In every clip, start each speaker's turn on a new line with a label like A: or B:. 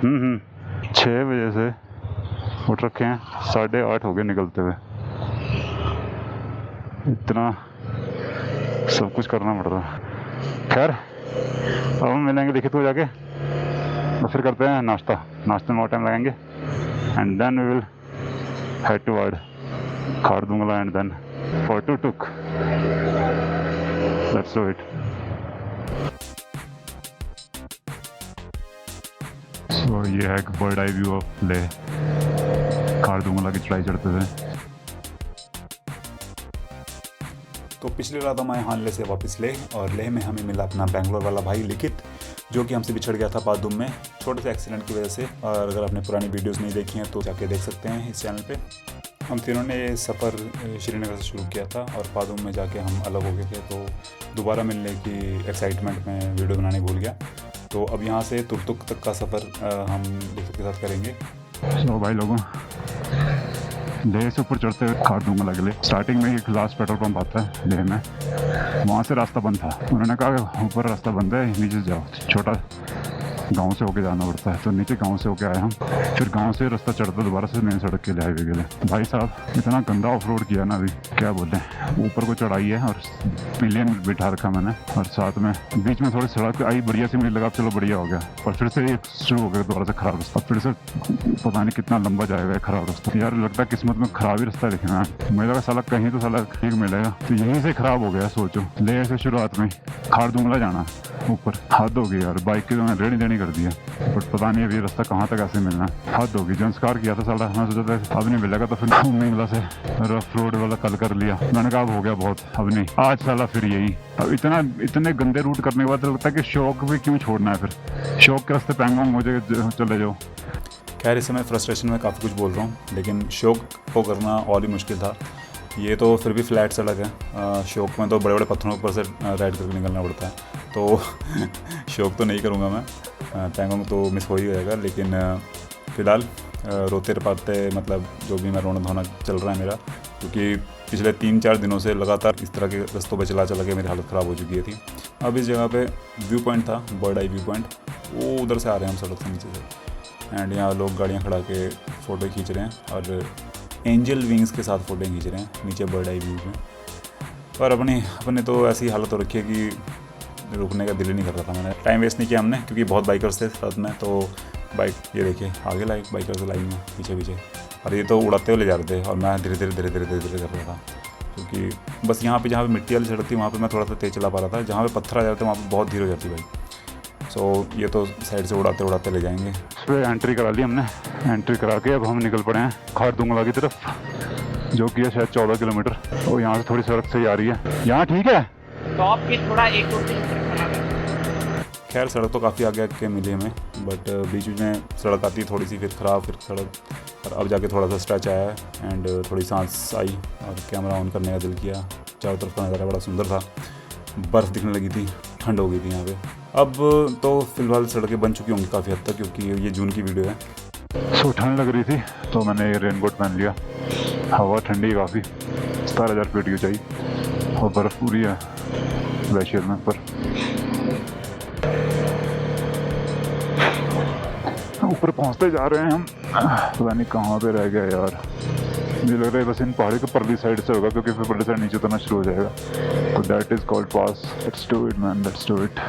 A: 6 बजे से उठ रखे हैं, 8:30 हो गए निकलते हुए। इतना सब कुछ करना पड़ रहा है। खैर अब हम मिलेंगे देखिए तो जाके, और फिर करते हैं नाश्ते में और टाइम लगाएंगे, and then we will head toward Khardungla and then for Turtuk. Let's do it. So ये है एक bird eye view of Leh, Khardungla की चढ़ाई चढ़ते हुए।
B: तो पिछली रात हम आए हानले से वापस लेह, और लेह में हमें मिला अपना बेंगलोर वाला भाई लिखित, जो कि हमसे बिछड़ गया था पादुम में छोटे से एक्सीडेंट की वजह से। और अगर आपने पुरानी वीडियोस नहीं देखी हैं तो जाके देख सकते हैं इस चैनल पे। हम तीनों ने ये सफ़र श्रीनगर से शुरू किया था, और पादुम में जाके हम अलग हो गए थे, तो दोबारा मिलने की एक्साइटमेंट में वीडियो बनाने भूल गया। तो अब यहाँ से तुर्तुक तक का सफ़र हम लिखित के साथ करेंगे।
A: तो भाई लोगों, लेह से ऊपर चढ़ते हुए खारदुंगला के लिए स्टार्टिंग में एक लास्ट पेट्रोल पंप आता है लेह में, वहाँ से रास्ता बंद था। उन्होंने कहा ऊपर रास्ता बंद है, नीचे से जाओ। छोटा गांव से होके जाना पड़ता है, तो नीचे गांव से होके आए हम। फिर गांव से रास्ता चढ़ता दोबारा से मेन सड़क के लिए, हाईवे के लिए। भाई साहब इतना गंदा ऑफ रोड किया ना, अभी क्या बोले। ऊपर को चढ़ाई है और पिलियन बिठा रखा मैंने, और साथ में बीच में थोड़ी सड़क आई बढ़िया सी, मुझे लगा चलो बढ़िया हो गया, पर फिर से ये शुरू हो गया दोबारा से खराब रास्ता। फिर से पता नहीं कितना लंबा जाएगा खराब रास्ता। यार लगता है किस्मत में खराब ही रास्ता लिखना है। मुझे लगा साला कहीं तो साला ठीक मिलेगा, तो यहीं से खराब हो गया। सोचो लेह से शुरुआत में खारदुंगला जाना, ऊपर हद होगी यार। बाइक की तो मैंने रेडी देनी कर दिया, बट पता नहीं अभी रास्ता कहाँ तक ऐसे मिलना है। हद होगी। संस्कार किया था साला, मैं सोचा था अब नहीं मिलेगा, तो फिर मिंगला से रफ रोड वाला कल कर लिया। मैंने कहा अब हो गया बहुत, अब नहीं। आज साला फिर यही। अब इतने गंदे रूट करने के बाद लगता है कि शौक भी क्यों छोड़ना है। फिर शौक के रास्ते पैंगोंग मुझे चले जाओ।
B: खैर इस समय फ्रस्ट्रेशन में काफ़ी कुछ बोल रहा हूँ, लेकिन शौक को करना और ही मुश्किल था। ये तो फिर भी फ्लैट सड़क है, शौक में तो बड़े बड़े पत्थरों पर से राइड करके निकलना पड़ता है, तो शौक तो नहीं करूँगा मैं। पैंगोंग तो मिस हो ही जाएगा, लेकिन फ़िलहाल रोते रपाते मतलब जो भी मैं रोना धोना चल रहा है मेरा, क्योंकि पिछले 3-4 दिनों से लगातार इस तरह के रास्तों पे चला के मेरी हालत ख़राब हो चुकी थी। अब इस जगह पे व्यू पॉइंट था, बर्ड आई व्यू पॉइंट, वो उधर से आ रहे हैं हम सड़क से नीचे से, एंड यहाँ लोग गाड़ियाँ खड़ा के फ़ोटो खींच रहे हैं, और एंजल विंग्स के साथ फ़ोटो खींच रहे हैं नीचे बर्ड आई व्यू में। पर अपने तो ऐसी हालत हो रखी है कि रुकने का दिल ही नहीं कर रहा था। मैंने टाइम वेस्ट नहीं किया हमने, क्योंकि बहुत बाइकर्स थे साथ में, तो बाइक ये देखिए आगे बाइकर्स लाइन में पीछे, और ये तो उड़ाते हुए ले जा रहे थे, और मैं धीरे धीरे कर रहा था, क्योंकि बस यहाँ पे जहाँ पे मिट्टी वाली सड़क थी वहाँ पे मैं थोड़ा सा तेज़ चला पा रहा था, जहाँ पे पत्थर आ जाते वहाँ पे बहुत धीरे हो जाती बाइक। सो ये तो साइड से उड़ाते ले जाएंगे।
A: इस पर एंट्री करा ली हमने, एंट्री करा के अब हम निकल पड़े हैं खारदुंगला की तरफ, जो कि है शायद 14 किलोमीटर, और यहाँ से थोड़ी सड़क सही आ रही है। यहाँ ठीक है,
C: टॉप की थोड़ा 1-2 किलोमीटर।
B: खैर सड़क तो काफ़ी आगे आगे मिली हमें, बट बीच में सड़क आती है थोड़ी सी, फिर ख़राब, फिर सड़क, और अब जाके थोड़ा सा स्ट्रेच आया है, एंड थोड़ी सांस आई, और कैमरा ऑन करने का दिल किया। चारों तरफ का नज़ारा बड़ा सुंदर था, बर्फ़ दिखने लगी थी, ठंड हो गई थी यहाँ पे। अब तो फिलहाल सड़कें बन चुकी होंगी काफ़ी हद तक, क्योंकि ये जून की वीडियो है।
A: सो ठंड लग रही थी तो मैंने ये रेनकोट पहन लिया। हवा ठंडी काफ़ी, 17,000 फीट की ऊंचाई, और बर्फ़ पूरी है ग्लेशियर में ऊपर। ऊपर पहुंचते जा रहे हैं हम, पता नहीं कहाँ पे रह गया यार। मुझे लग रहा है बस इन पहाड़ी के परली साइड से होगा, क्योंकि फिर परली साइड नीचे उतरना शुरू हो जाएगा। तो that is called pass. Let's do it man, let's do it.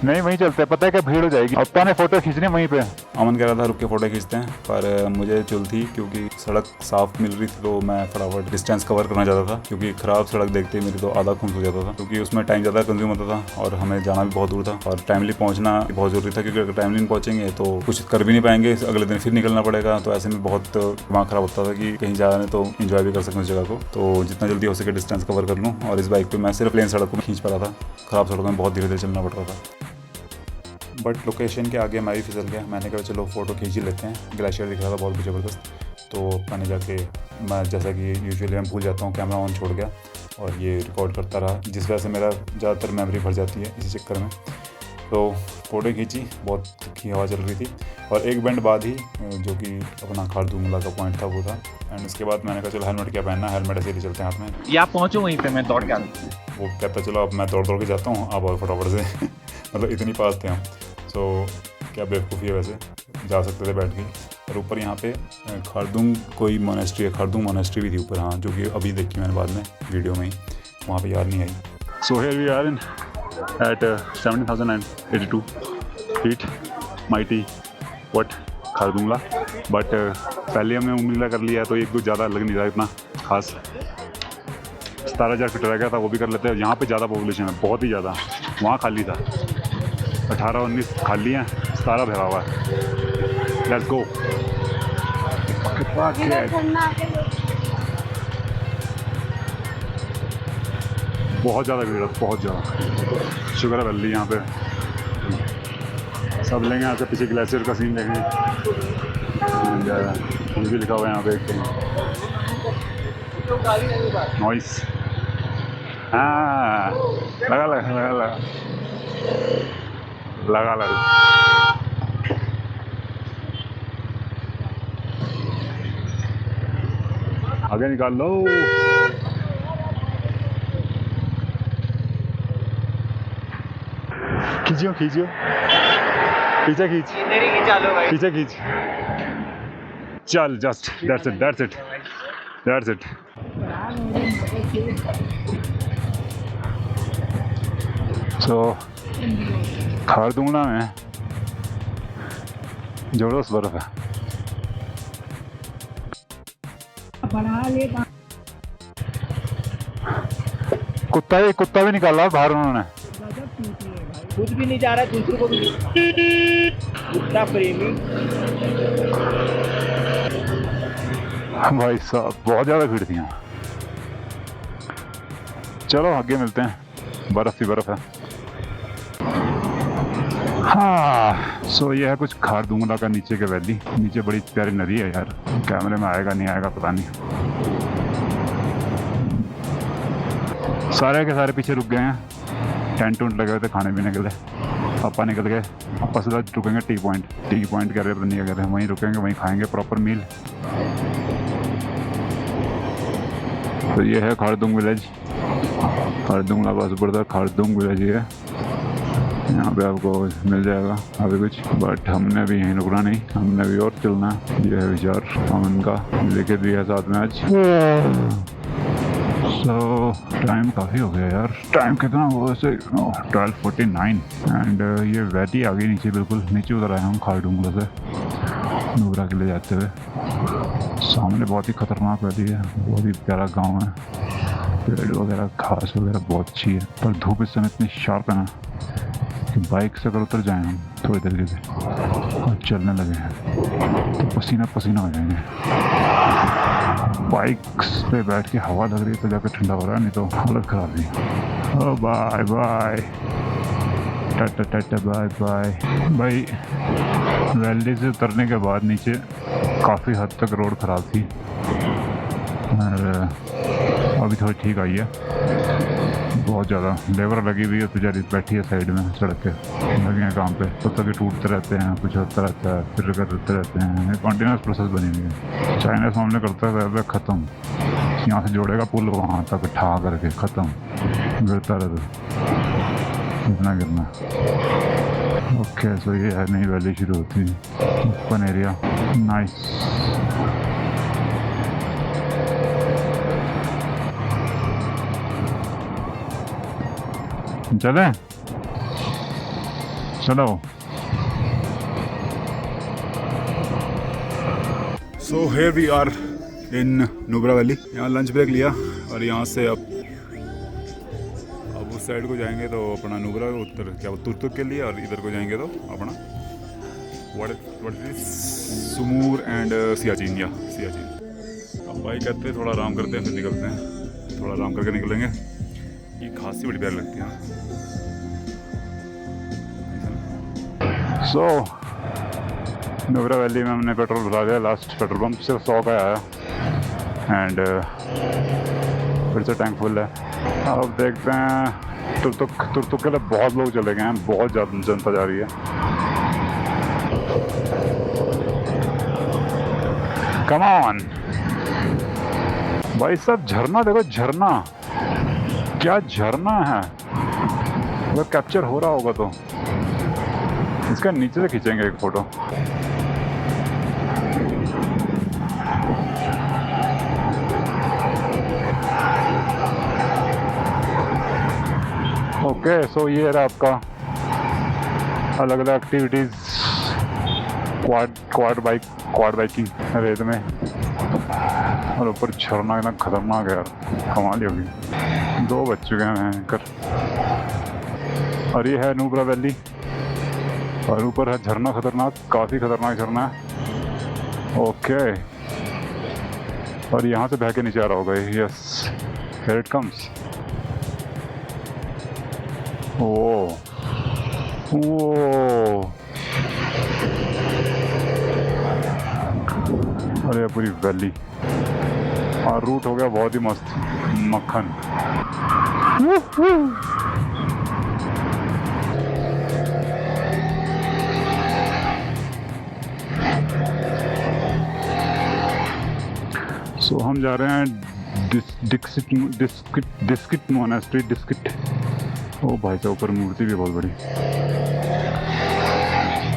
A: नहीं वहीं चलते हैं, पता है क्या भीड़ हो जाएगी। अब ने फोटो खींचनी वहीं पे।
B: अमन कह रहा था रुक के फ़ोटो खींचते हैं, पर मुझे चुल थी, क्योंकि सड़क साफ़ मिल रही थी, तो मैं फटाफट डिस्टेंस कवर करना चाहता था, क्योंकि ख़राब सड़क देखते ही मेरी तो आधा खून हो जाता था, क्योंकि उसमें टाइम ज़्यादा कंज्यूम होता था, और हमें जाना भी बहुत दूर था, और टाइमली पहुँचना बहुत ज़रूरी था, क्योंकि अगर टाइमली नहीं पहुँचेंगे तो कुछ कर भी नहीं पाएंगे, अगले दिन फिर निकलना पड़ेगा। तो ऐसे में बहुत दिमाग ख़राब होता था कि कहीं जा रहे हैं तो इन्जॉय भी कर सकूँ उस जगह को। तो जितना जल्दी हो सके डिस्टेंस कवर कर लूँ, और इस बाइक पर मैं सिर्फ प्लेन सड़क को खींच पा रहा था, ख़राब सड़कों में बहुत धीरे धीरे चलना पड़ रहा था। बट लोकेशन के आगे मैं भी फिसल गया। मैंने कहा चलो फ़ोटो खींच ही लेते हैं, ग्लेशियर दिख रहा था बहुत ज़बरदस्त। तो मैंने जाके, मैं जैसा कि यूजुअली मैं भूल जाता हूँ, कैमरा ऑन छोड़ गया और ये रिकॉर्ड करता रहा, जिस वजह से मेरा ज़्यादातर मेमोरी भर जाती है इसी चक्कर में। तो फ़ोटो खींची, बहुत अच्छी हवा चल रही थी, और एक बेंड बाद ही जो कि अपना खारदुंगला का पॉइंट था वो था। एंड उसके बाद मैंने कहा चलो हेलमेट क्या पहनना, हेलमेट ऐसे ही चलते हैं हाथ में।
C: या पहुँचो वहीं पे, मैं दौड़ के आता।
B: वो कहता चलो अब मैं दौड़ के जाता हूँ, आप और फटाफट से मतलब इतनी पास थे हम। सो क्या बेवकूफ़ी है, वैसे जा सकते थे बैठ के। और ऊपर यहाँ पे खारदुंग कोई मोनेस्ट्री है, खारदुंग मोनेस्ट्री भी थी ऊपर, हाँ, जो कि अभी देखी मैंने बाद में वीडियो में ही, वहाँ पे याद नहीं आई।
A: So here we are in at 70,082 feet mighty what Khardungla. But पहले हमने उम्मीद कर लिया तो ये कुछ ज़्यादा लग नहीं रहा इतना खास। 17,000 फीट रह गया था, वो भी कर लेते हैं। यहाँ पे ज़्यादा पॉपुलेशन है, बहुत ही ज़्यादा। वहाँ खाली था, 18-19 खाली हैं, 17 भरा हुआ है। लेट्स गो। बहुत ज़्यादा भीड़ है, बहुत ज़्यादा। शुगर वैली यहाँ पे सब लेंगे। यहाँ से पीछे ग्लेशियर का सीन देखें, ये भी लिखा हुआ है यहाँ पे नॉइस। हाँ, लगा लगा लगा लगा लगा लगा। आगे निकाल लो। खींचियो खींचियो, पीछे खींच, पीछे खींच। चल, just that's it, that's it, that's it. So Khardungla में ज़बरदस्त बर्फ है। कुत्ता भी निकाला बाहर उन्होंने।
C: खुद भी नहीं जा रहा, दूसरों को भी। कुत्ता प्रेमी
A: भाई साहब, बहुत ज़्यादा भीड़ थी यहाँ। चलो आगे मिलते हैं, बर्फ़ ही बर्फ़ है। हाँ, सो ये है कुछ खारदुंगला का नीचे के वैली। नीचे बड़ी प्यारी नदी है यार, कैमरे में आएगा नहीं आएगा पता नहीं। सारे के सारे पीछे रुक गए हैं, टेंट उंट लगे हुए थे खाने पीने के लिए। पापा निकल गए, पापा सीधा रुकेंगे टी पॉइंट कह रहे नहीं कह रहे, वहीं रुकेंगे, वहीं खाएंगे प्रॉपर मील। तो ये है खारदुंग विलेज, खारदुंगला बस पड़ता है, खारदुंग विलेज ही है। यहाँ पे आपको मिल जाएगा अभी कुछ, बट हमने भी यहीं रुकना नहीं, हमने भी और चलना है। ये है विचार हम इनका लेके दिया साथ में आज। सो टाइम काफ़ी हो गया यार, टाइम कितना हुआ वैसे 12:49 एंड ये वैली आ गई नीचे, बिल्कुल नीचे उतर आए हम खारदुंगला से नुब्रा के लिए जाते हुए। सामने बहुत ही खतरनाक वैली है, बहुत ही प्यारा गांव है, पेड़ वगैरह घास वगैरह बहुत अच्छी है। पर धूप इस समय इतनी शार्प है ना कि बाइक से अगर उतर जाएँ हम थोड़ी देर के लिए और चलने लगे हैं तो पसीना पसीना हो जाएंगे। बाइक्स पे बैठ के हवा लग रही है तो जाकर ठंडा हो रहा है, नहीं तो हालत ख़राब है। Oh bye bye, tata tata bye bye. भाई वैली से उतरने के बाद नीचे काफ़ी हद तक रोड ख़राब थी और अभी थोड़ी ठीक आई है। बहुत ज़्यादा लेबर लगी हुई है, बेचारी बैठी है साइड में सड़क के, लगे हैं काम पे, तब तक टूटते रहते हैं, कुछ होता रहता है, फिर करते रहते हैं। कंटिन्यूस प्रोसेस बनी हुई है। चाइना सामने करता है ख़त्म, यहाँ से जोड़ेगा पुल वहाँ तक ठा करके ख़त्म, गिरता रहता इतना गिरना। ओके, सो ये है नई वैली शुरू होती है, ओपन एरिया, नाइस। चले चलो। So here we are in Nubra valley. यहाँ लंच ब्रेक लिया और यहाँ से अब उस साइड को जाएंगे तो अपना नुब्रा उत्तर क्या तुर्तुक के लिए, और इधर को जाएंगे तो अपना सुमूर एंड सियाचिन या सियाचिन। अब भाई कहते हैं थोड़ा आराम करते हैं फिर निकलते हैं, थोड़ा आराम करके निकलेंगे। ये घास ही बड़ी प्यारी लगती है। सो नुब्रा वैली में हमने पेट्रोल भरा दिया, लास्ट पेट्रोल पंप सिर्फ 100 का आया एंड फिर से टैंक फुल है। अब देखते हैं, तुर्तुक के लिए बहुत लोग चले गए हैं, बहुत ज़्यादा जनता जा रही है। कम ऑन भाई साहब, झरना देखो, झरना, क्या झरना है, अगर कैप्चर हो रहा होगा तो इसका नीचे से खींचेंगे एक फ़ोटो। ओके, सो ये रहा आपका अलग अलग एक्टिविटीज़, क्वाड बाइकिंग रेत में, और ऊपर झरना इतना खतरनाक है यार, कमाल ही होगी। 2 बज चुके हैं कर, और ये है नुब्रा वैली, और ऊपर है झरना खतरनाक, काफ़ी खतरनाक झरना है। ओके, और यहाँ से बह के नीचे आ रहा होगा। Yes, here it comes. Oh अरे पूरी वैली, और रूट हो गया बहुत ही मस्त, मक्खन। सो हम जा रहे हैं डिस्किट मोनास्ट्री, डिस्किट। ओ भाई साहब, ऊपर मूर्ति भी बहुत बड़ी।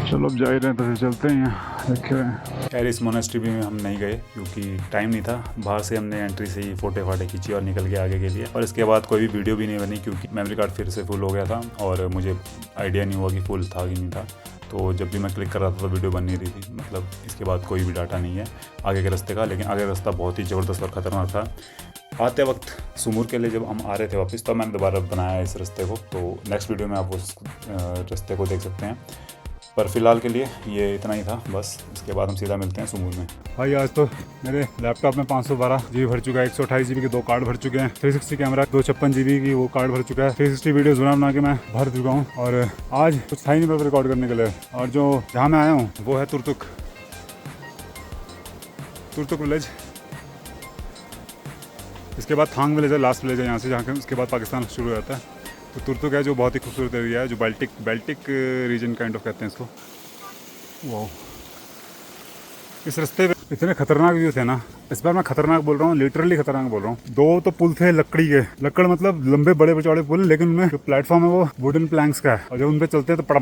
A: चलो अब जा ही रहे हैं तो फिर चलते हैं। देखिए
B: खैर इस मोनेस्ट्री में हम नहीं गए क्योंकि टाइम नहीं था। बाहर से हमने एंट्री से ही फोटे फाटे खींची और निकल गए आगे के लिए, और इसके बाद कोई भी वीडियो भी नहीं बनी क्योंकि मेमोरी कार्ड फिर से फुल हो गया था और मुझे आइडिया नहीं हुआ कि फुल था कि नहीं था। तो जब भी मैं क्लिक कर रहा था तो वीडियो बन नहीं रही थी, मतलब इसके बाद कोई भी डाटा नहीं है आगे के रास्ते का। लेकिन आगे का रास्ता बहुत ही ज़बरदस्त और ख़तरनाक था। आते वक्त सुमूर के लिए जब हम आ रहे थे वापस, तब मैंने दोबारा बनाया इस रास्ते को, तो नेक्स्ट वीडियो में आप उस रास्ते को देख सकते हैं। पर फिलहाल के लिए ये इतना ही था बस, इसके बाद हम सीधा मिलते हैं सुमूर में।
A: भाई आज तो मेरे लैपटॉप में 512 GB भर चुका है, 128 GB के 2 कार्ड भर चुके हैं, 360 कैमरा 256 GB की वो कार्ड भर चुका है, 360 वीडियोस बना के मैं भर चुका हूँ। और आज कुछ था ही नहीं मेरे रिकॉर्ड करने के लिए। और जो जहाँ मैं आया हूँ वो है तुर्तुक विलेज। इसके बाद थांग विलेज है, लास्ट विलेज है यहाँ से, जहाँ के उसके बाद पाकिस्तान शुरू हो जाता है। तो तुर्तुक है जो बहुत ही खूबसूरत एरिया है, जो बाल्टिक रीजन काइंड ऑफ कहते हैं इसको। वो इस रास्ते पे इतने खतरनाक व्यू थे ना, इस बार मैं खतरनाक बोल रहा हूँ, लिटरली खतरनाक बोल रहा हूँ। 2 तो पुल थे लकड़ी के, लकड़ मतलब लंबे बड़े चौड़े पुल, लेकिन उनमें जो प्लेटफॉर्म है वो वुडन प्लैंक्स का है, और जब उन पे चलते हैं तो पड़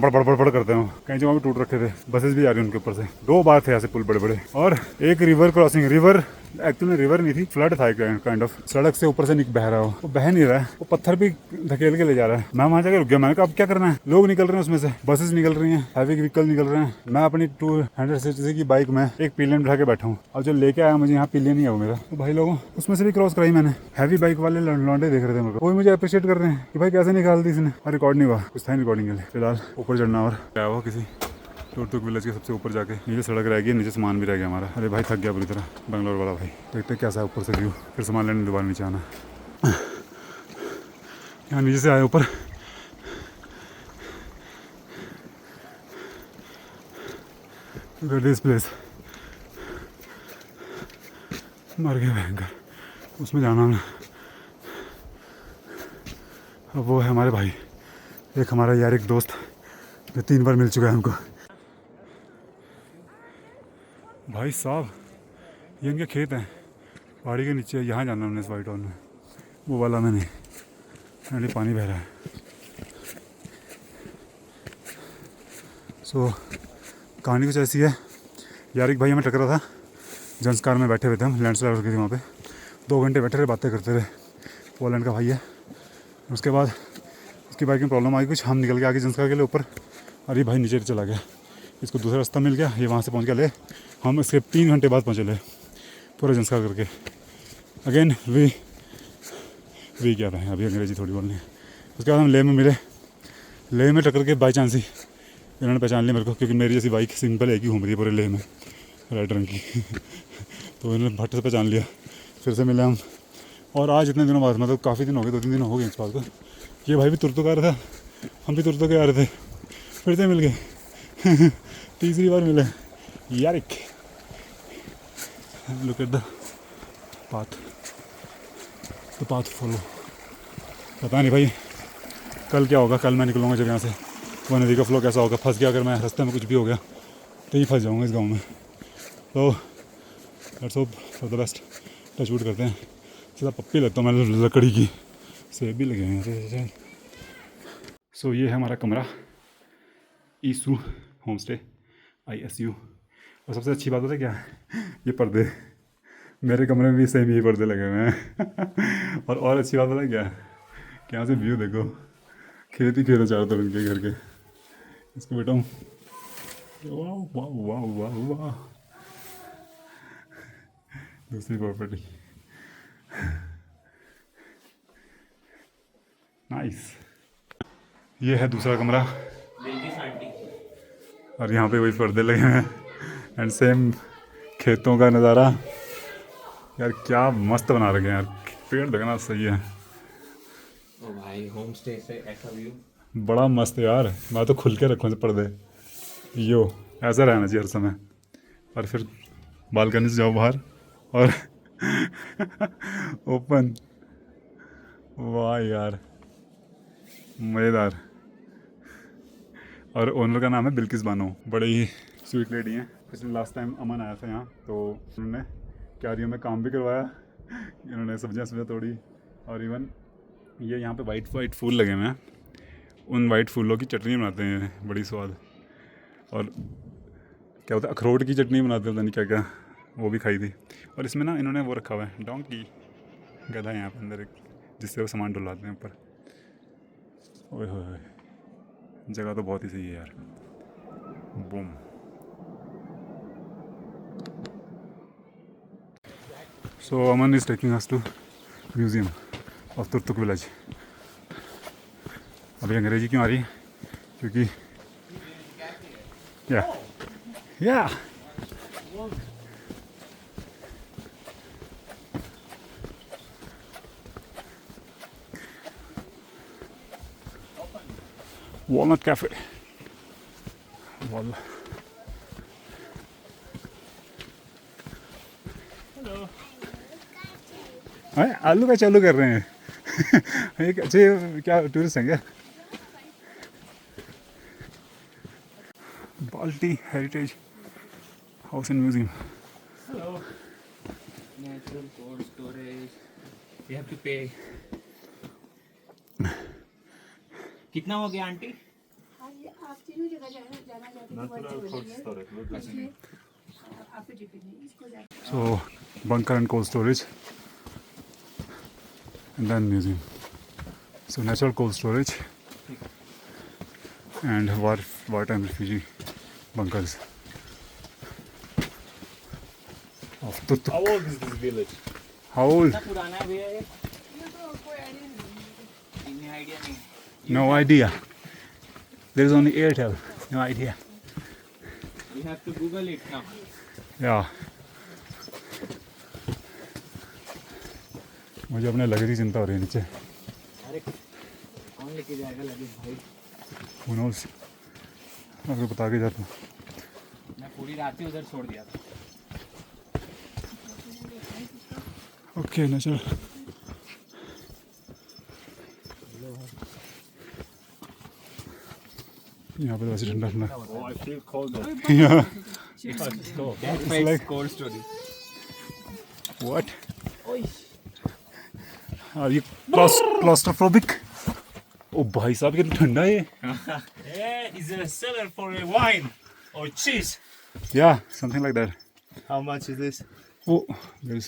A: करते हैं। कई जगहों पे टूट रखे थे, बसेस भी आ रही हैं उनके ऊपर से। 2 बार थे ऐसे पुल बड़े बड़े। और एक river crossing, river actually river नहीं थी, फ्लड था काइंड ऑफ। सड़क से ऊपर से बह रहा हो, वो बह नहीं रहा है, वो पत्थर भी धकेल के ले जा रहा है। मैं वहां जाकर रुक गया, मैंने कहा अब क्या करना है। लोग निकल रहे हैं उसमें से, बसेस निकल रही हैं, हैवी व्हीकल निकल रहे हैं। मैं अपनी 200cc की बाइक में एक पिलियन बिठा के बैठा हूँ, और जो लेके आया मुझे यहाँ पिलियन ही है वो मेरा। तो भाई लोगों उसमें से भी क्रॉस कराई मैंने। हैवी बाइक वाले लौंडे देख रहे थे मेरे को, वो मुझे अप्रिशिएट कर रहे हैं कि भाई कैसे निकाल दी इसने। रिकॉर्ड नहीं हुआ, कुछ था रिकॉर्डिंग के लिए। फिलहाल ऊपर चढ़ना और क्या हुआ, किसी तुर्तुक विलेज के सबसे ऊपर जाके नीचे सड़क रह गई, नीचे सामान भी रह गया हमारा। अरे भाई थक गया पूरी तरह, बेंगलोर वाला भाई। देखते कैसा है ऊपर से व्यू, फिर सामान लेने दोबारा नीचे आना। यहाँ नीचे से आए ऊपर, दिस प्लेस मर गया भयंकर, उसमें जाना है। अब वो है हमारे भाई, एक हमारा यार, एक दोस्त जो 3 बार मिल चुका है हमको। भाई साहब ये इनके खेत हैं पहाड़ी के नीचे, यहाँ जाना हमने इस वाइट हाउस में, वो वाला में नहीं, पानी बह रहा है। सो कहानी कुछ ऐसी है, यार एक भाई हमें टकरा था, जंसकार में बैठे हुए थे हम, लैंडस्लाइड हो गई थी वहाँ पे। 2 घंटे बैठे रहे, बातें करते रहे। पोलैंड का भाई है। उसके बाद उसकी बाइक में प्रॉब्लम आई कुछ, हम निकल के आगे जंसकार के लिए ऊपर, और ये भाई नीचे चला गया। इसको दूसरा रास्ता मिल गया, ये वहाँ से पहुँच गया ले। हम इसके 3 घंटे बाद पहुँचे ले, पूरा जंसकार करके। अगेन वी क्या था, अभी अंग्रेजी थोड़ी बोलनी है। उसके बाद हम ले में मिले, ले में टक्कर के बाई चांस ही इन्होंने पहचान लिया मेरे को, क्योंकि मेरी जैसी बाइक सिंपल एक ही घूम रही है पूरे ले में, रेड रंग की। तो इन्होंने भट्ट से पहचान लिया, फिर से मिले हम। और आज इतने दिनों बाद, मतलब काफ़ी दिन हो गए, 2-3 दिन हो गए इस बात को। ये भाई भी तुर्तुक आ रहा था, हम भी तुर्तुक आ रहे थे, फिर से मिल गए। तीसरी बार मिले यार। एक look at the path follow. पता नहीं भाई कल क्या होगा, कल मैं निकलूँगा जब यहाँ से, वो नदी का फ्लो कैसा होगा। फंस गया अगर मैं रास्ते में, कुछ भी हो गया तो ही फंस जाऊँगा इस गाँव में। तो let's hope for the best, touch wood करते हैं। सीधा पप्पी लगता हूँ मैं लकड़ी की, सेब भी लगे हैं। सो ये है हमारा कमरा, ईसू होम स्टे ISU। और सबसे अच्छी बात होता है क्या, ये पर्दे मेरे कमरे में भी सेम यही पर्दे लगे हुए हैं। और अच्छी बात होता है क्या कि यहाँ से व्यू देखो, खेत ही खेत है चारों तरफ इनके घर के। इसको बैठाऊँ, वाह वाह वाह वाह वाह, दूसरी प्रॉपर्टी नाइस। ये है दूसरा कमरा और यहाँ पे वही पर्दे लगे हैं एंड सेम खेतों का नज़ारा। यार क्या मस्त बना रखे हैं यार, पेड़ देखना सही है।
C: ओ भाई होम स्टे से ऐसा व्यू
A: बड़ा मस्त है यार, मैं तो खुल के रखूँ पर्दे, यो ऐसा रहना चाहिए हर समय। और फिर बालकनी से जाओ बाहर और ओपन, वाह यार मज़ेदार। और ओनर का नाम है बिल्किस बानो, बड़े ही स्वीट लेडी हैं। पिछले लास्ट टाइम अमन आया था यहाँ तो उन्होंने क्यारियों में काम भी करवाया, इन्होंने सब्जियाँ तोड़ी। और इवन ये यहाँ पे वाइट फूल लगे हुए हैं, उन वाइट फूलों की चटनी बनाते हैं, बड़ी स्वाद। और क्या होता है, अखरोट की चटनी बनाते हैं, नहीं क्या क्या, वो भी खाई थी। और इसमें ना इन्होंने वो रखा हुआ है डोंकी, गधा है यहाँ पे अंदर एक, जिससे वो सामान डुलाते हैं ऊपर। ओए होए, जगह तो बहुत ही सही है यार। Boom. So Aman is taking us to museum of Turtuk village. अभी अंग्रेजी क्यों आ रही है, क्योंकि या Walnut Cafe. Hello. आलू का चालू कर रहे हैं। एक अच्छे क्या टूरिस्ट हैं क्या? बाल्टी heritage house and museum.
C: Hello. Natural cold storage. You have to pay. कितना हो गया आंटी?
D: आप तीनों जगह जाना चाहते हैं आपको डिपेंड है इसको जाना।
A: So bunker and cold storage, and then museum. So natural cold storage and wartime refugee bunkers of Turtuk.
C: How old is this village?
A: How old?
C: कितना पुराना है भैया ये?
D: ये तो कोई आइडिया नहीं।
C: इन्हें आइडिया नहीं।
A: No idea. There is only Airtel. No idea.
C: You have to Google it now.
A: Yeah. मुझे अपने लगेज की चिंता हो रही है नीचे।
C: अरे कौन लेके जाएगा लगेज भाई?
A: Who knows? आपको बता के जाता हूँ।
C: मैं पूरी रात ही उधर छोड़ दिया था।
A: ओके ना चलो। यहाँ पे तो वैसे ठंडा ठंडा।
C: Oh, I feel cold though.
A: Yeah.
C: That
A: It's
C: makes
A: like-
C: cold story.
A: What? Are you claustrophobic? ओ भाई साहब कितना ठंडा है ये।
C: Yeah, is a cellar for a wine or cheese.
A: Yeah, something like that.
C: How much is this?
A: Oh, there's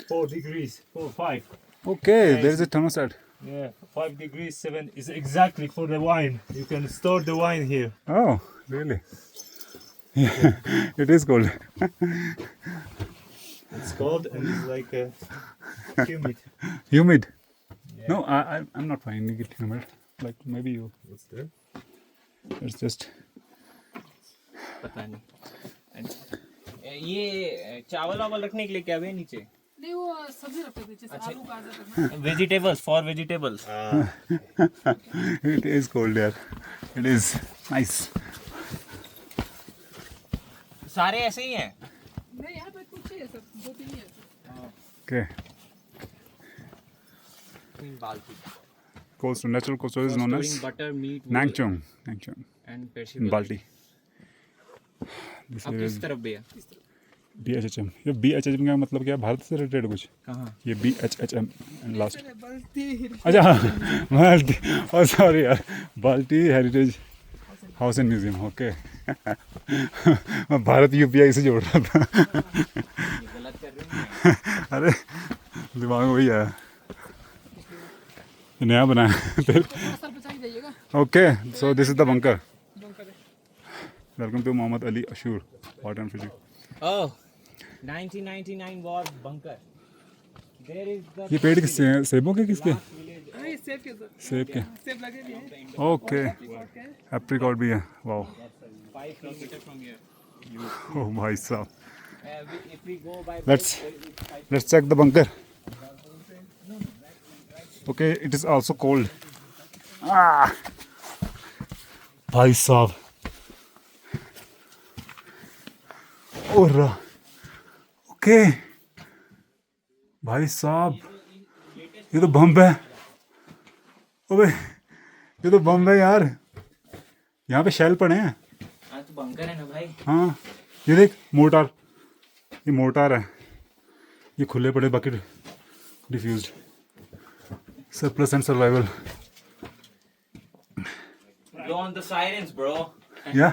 C: 4 degrees, 4, 5.
A: okay. There's a thermostat.
C: Yeah, 5 degrees, 7 is exactly for the wine. You can store the wine here.
A: Oh, really? Yeah, it is cold.
C: It's cold and it's like humid.
A: Humid. No, I'm not finding it humid. Like maybe you.
C: What's there?
A: It's just.
C: पता नहीं। ये चावल vowel रखने के लिए क्या है नीचे?
D: नहीं वो सब्जी रखते थे जैसे आलू गाजर रखना।
C: Vegetables, for vegetables.
A: It is cold there. It is nice.
C: सारे ऐसे ही हैं।
D: नहीं यहाँ पे कुछ है सब दो तीन ही है।
A: Okay.
C: बाल्टी।
A: Cold natural cold storage is known as
C: butter, meat,
A: Nangchong. Nangchong.
C: and perishable.
A: Balti. This
C: अब
A: is
C: किस तरफ भैया?
A: BHHM. ये BHHM का मतलब क्या है? भारत से रिलेटेड कुछ?
C: कहाँ?
A: ये BHHM लास्ट।
D: बल्टी
A: अच्छा बाल्टी, और सॉरी यार, बाल्टी heritage house and museum, okay. मैं भारत यूपीआई से जोड़ रहा था।
C: ये गलत कर रहे हैं।
A: अरे दिमाग में वही आया, ये नया बना है फिर। Okay, so this is the bunker. Welcome to Mohammad Ali Ashur water and physics.
C: Oh, 1999 was bunker. There is the
A: ये पेड़ किससे हैं? सेबों के किसके?
C: village.
A: सेब के, ओके। एप्रिकॉट भी है, वाओ।
C: 5 kilometers from here.
A: ओह भाई साहब,
C: If we go by
A: let's check the bunker. Okay, it is also cold. भाई साहब, और ओके भाई साहब, ये तो बम है। ओबे ये तो बम है यार, यहाँ पे शेल पड़े हैं।
C: हाँ तो बंकर है ना भाई।
A: हाँ ये देख, मोर्टार, ये मोर्टार है, ये खुले पड़े bucket diffused. Surplus and survival.
C: Blow on the sirens, bro.
A: या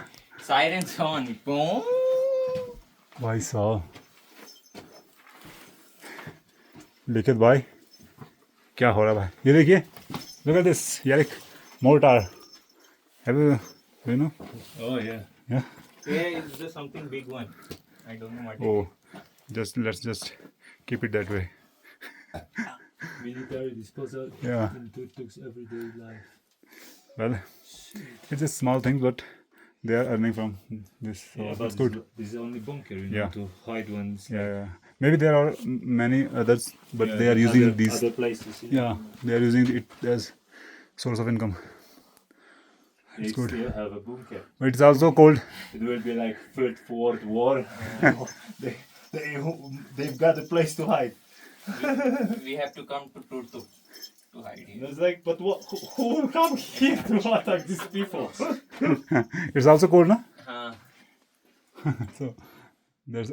C: Sirens on. Boom.
A: भाई साहब, लिखित भाई क्या हो रहा है भाई, ये देखिए, लुक एट दिस यार, एक mortar. Have you know?
C: Oh yeah.
A: या
C: Here is just something big one. I don't know what.
A: Oh just let's just keep it that way.
E: Military disposal
A: Yeah.
E: in tuk-tuk's everyday life.
A: Well, it's a small thing, but they are earning from this, so
E: Yeah,
A: that's
E: but
A: good.
E: this is only bunker, you
A: Yeah.
E: know, to hide ones.
A: Yeah, yeah. Maybe there are many others, but they are using
E: other,
A: these.
E: other places.
A: Yeah, they are using it as source of income.
E: They
A: good.
E: still have a bunker.
A: But it's also cold.
E: It will be like Third World War. They've got a place to hide.
C: We have to come to Turtu to hide
E: And
C: here.
E: it's like, but who will come here to attack these people?
A: It's also cold, na?
C: हाँ.
A: So there's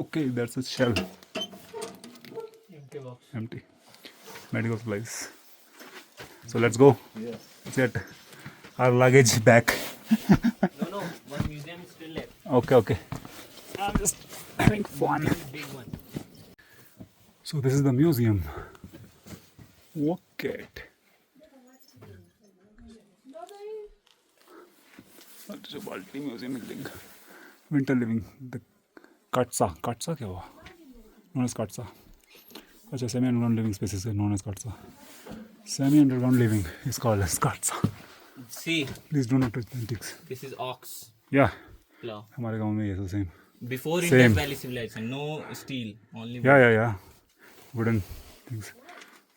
A: okay, that's a shell. Empty. Medical supplies. So let's go.
E: Yeah.
A: Let's get our luggage back.
C: No, one museum is still left.
A: Okay. I'm just having fun.
C: Big one.
A: So this is the museum. Look at. Municipality Museum building. Winter living. The Katsa क्या हुआ? Known as Katsa. अच्छा, semi underground living spaces are known as Katsa. Semi underground living is called as Katsa.
C: See,
A: Please do not touch the antiques.
C: this is ox
A: Yeah,
C: plow.
A: हमारे गांव में ये सब same.
C: Before
A: Same.
C: Indus Valley civilization, no steel, only wood.
A: या wooden things,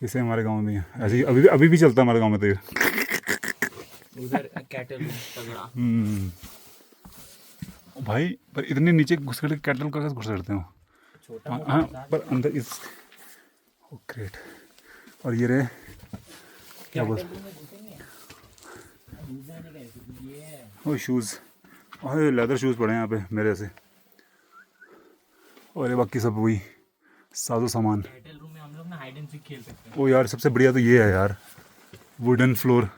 A: इसे हमारे गांव में है ऐसे ही, अभी भी चलता है हमारे गांव में तो ये।
C: उधर कैटल तगड़ा।
A: भाई पर इतने नीचे घुस कर कैटल का घुस करते हो?
C: छोटा
A: हाँ
C: मोटा
A: हाँ,
C: था।
A: पर अंदर इस ग्रेट। और ये रहे क्या बोल,
C: कैटल में घुसेंगे। उधर नहीं गए, ये है।
A: ओ शूज़, और लेदर शूज़ पड़े हैं यहाँ पे मेरे से। और ये बाकी सब वही साजो सामान।
C: कैटल रूम में हम लोग ना हाइड एंड सीक खेल सकते हैं।
A: ओ यार सबसे बढ़िया तो ये है यार, वुडन फ्लोर,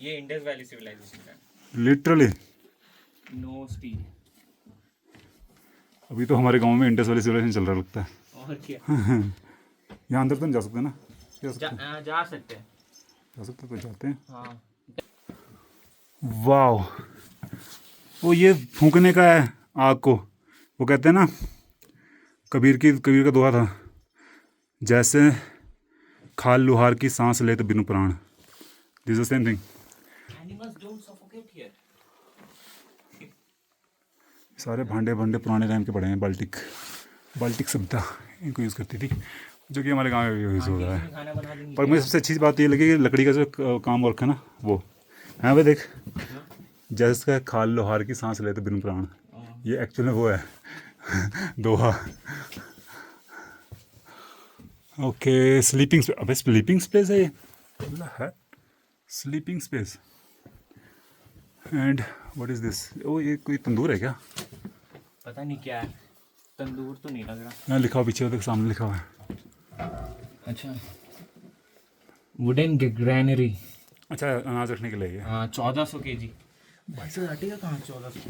C: ये इंडस वैली सिविलाइजेशन का,
A: लिटरली।
C: No steel.
A: अभी तो हमारे गांव में इंडस वाली सिविलाइजेशन चल रहा लगता है।
C: और क्या?
A: यहाँ अंदर तो नहीं जा सकते ना? जा सकते हैं,
C: जा सकते हैं।
A: जा सकते तो जाते हैं।
C: हाँ।
A: वाओ, वो ये फूंकने का है आग को, वो कहते हैं ना, कबीर का दोहा था, जैसे खाल लुहार की सांस ले तो बिनु प्राण। This the same thing.
C: Animals don't suffocate here.
A: सारे भांडे पुराने टाइम के पड़े हैं। बाल्टिक सभ्यता इनको यूज़ करती थी, जो कि हमारे गाँव में यूज़ हो रहा है।
C: खाना बना देंगे।
A: पर मुझे सबसे अच्छी बात ये लगी कि लकड़ी का जो काम वर्क है ना, वो हाँ भाई देख, जैसे खाल लोहार की सांस ले तो बिनु प्राण, ये एक्चुअल में वो है दोहा। ओके, स्लीपिंग स्पेस, अबे स्लीपिंग स्पेस है ये, है sleeping space. And what is this? Oh ये कोई तंदूर है क्या?
C: पता नहीं क्या है, तंदूर तो नहीं लग रहा।
A: यहाँ लिखा हुआ पीछे, देख सामने लिखा हुआ है।
C: अच्छा, वुडन ग्रैनरी।
A: अच्छा, अनाज रखने के लिए ये।
C: हाँ, 1400 kg। भाई साहब हटेगा कहाँ 1400?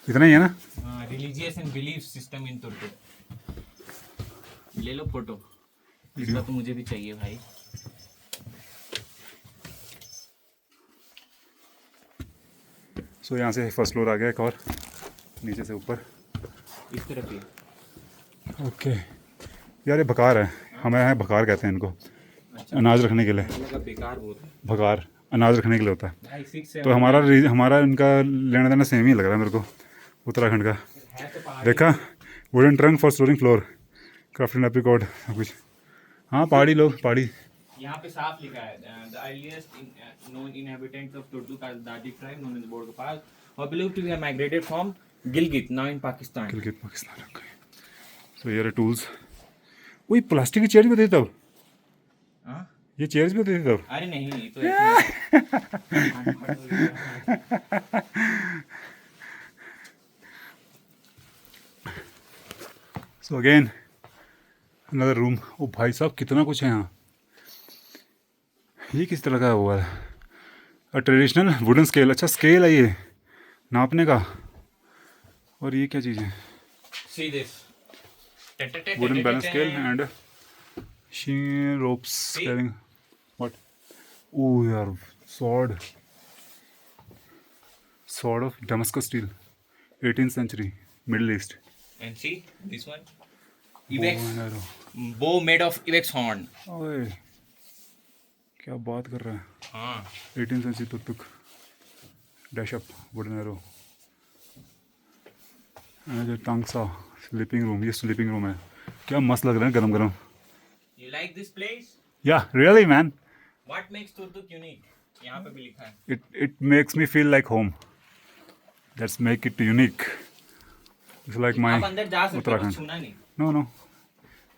A: इतना ही है ना?
C: हाँ, religious and belief system in तुर्क। ले लो फोटो, इसका तो मुझे भी चाहिए भाई।
A: सो यहाँ से फर्स्ट फ्लोर आ गया एक और, नीचे से ऊपर।
C: इस तरफ ही।
A: ओके यार, ये भकार है, हमें यहाँ भकार कहते हैं इनको।
C: अच्छा,
A: अनाज रखने के लिए
C: लगा बेकार बहुत है
A: भकार अनाज रखने के लिए होता है।
C: भाई। 6
A: तो हमारा इनका लेना देना सेम ही लग रहा है मेरे को, उत्तराखंड का।
C: है तो पहाड़ी।
A: देखा, wooden trunk for storing floor, crafted apricot, सब कुछ। हाँ, पहाड़ी लोग, पहाड़ी।
C: यहाँ पे साफ लिखा है the earliest known inhabitants of Turtuk are दादी tribe known in the border pass are believe to have migrated from Gilgit now in Pakistan.
A: Gilgit Pakistan. Okay, so here are tools. वही प्लास्टिक की चेयर भी होती थी तब,
C: हाँ?
A: ये चेयर्स भी होती थी तब।
C: अरे नहीं, ये तो ऐसे
A: सो अगेन अनदर रूम। ओ भाई साहब, कितना कुछ है यहाँ। ये किस तरह का हुआ है? A traditional wooden scale. अच्छा, स्केल है ये नापने का। और ये क्या चीज़ है?
C: See this.
A: Wooden balance scale and sheen ropes carrying what? Oh यार, sword of Damascus steel, 18th century, middle east.
C: And see this one. Ibex bow made of ibex horn.
A: ओए, क्या बात कर रहा है।
C: हाँ
A: 18th century तुक dash up wooden arrow. And टांगसा स्लीपिंग रूम। ये स्लीपिंग रूम है। क्या मस्त लग रहा है, गरम गरम।
C: You like this place?
A: या really man,
C: What makes Turtuk unique? यहाँ पे भी लिखा है।
A: it makes me feel like home. Let's make it unique. It's like my
C: आप अंदर जा सकते हो,
A: उत्तराखंड।
C: छूना नहीं।
A: No,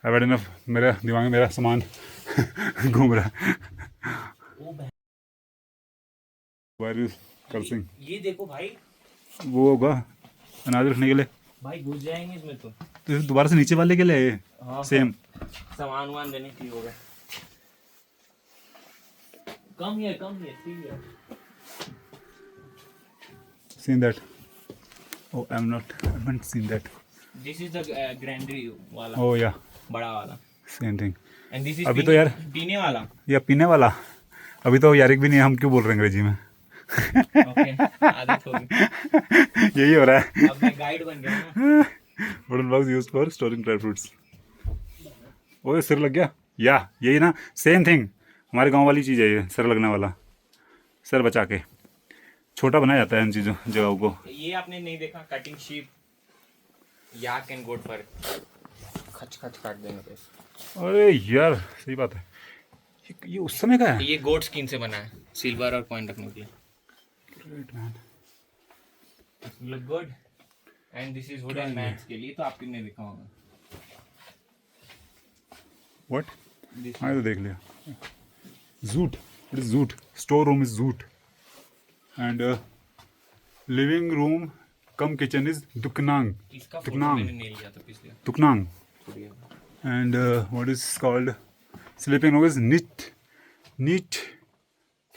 A: I've had enough. मेरे दिमाग में मेरा सामान घूम रहा है।
C: ओ भाई,
A: Where is cursing?
C: ये देखो भाई,
A: वो होगा अनाज रखने के लिए।
C: भाई घुस जाएंगे इसमें तो।
A: तो दोबारा से नीचे वाले के लिए
C: हाँ,
A: सेम।
C: सामान वामान देने की होगा। Come here, see here.
A: Seen that? Oh, I haven't seen that.
C: This is the granary वाला,
A: Oh yeah,
C: बड़ा वाला।
A: same thing.
C: And this is
A: अभी तो यार
C: पीने वाला।
A: या पीने वाला। अभी तो यारिक भी नहीं है, हम क्यों बोल रहे हैं अंग्रेजी में?
C: ओके, आदत हो गई।
A: यही हो रहा है।
C: अब मैं गाइड बन गया ना।
A: Wooden box used for storing dry fruits. ओए, सिर लग गया। या यही ना, सेम थिंग। हमारे गांव वाली चीज़ है ये, सिर लगने वाला। सिर बचा के छोटा बनाया जाता है इन चीज़ों जगहों को।
C: ये आपने नहीं देखा, कटिंग शीप याक एंड गोट पर खच खच काट देने पे।
A: अरे यार, सही बात है। ये उस समय का है।
C: ये गोट स्किन से बना है, सिल्वर और कॉइन रखने के लिए।
A: Great, man.
C: Look good. And this is wooden mats के लिए, तो आपने नहीं देखा होगा।
A: What?
C: This
A: हाँ, ये तो देख लिया। Zoot. It is zoot. Store room is zoot. And living room cum kitchen is Duknang.
C: इसका फोटो
A: Tuknang.
C: मैंने नहीं लिया था पिछले।
A: Tuknang. And what is called sleeping room is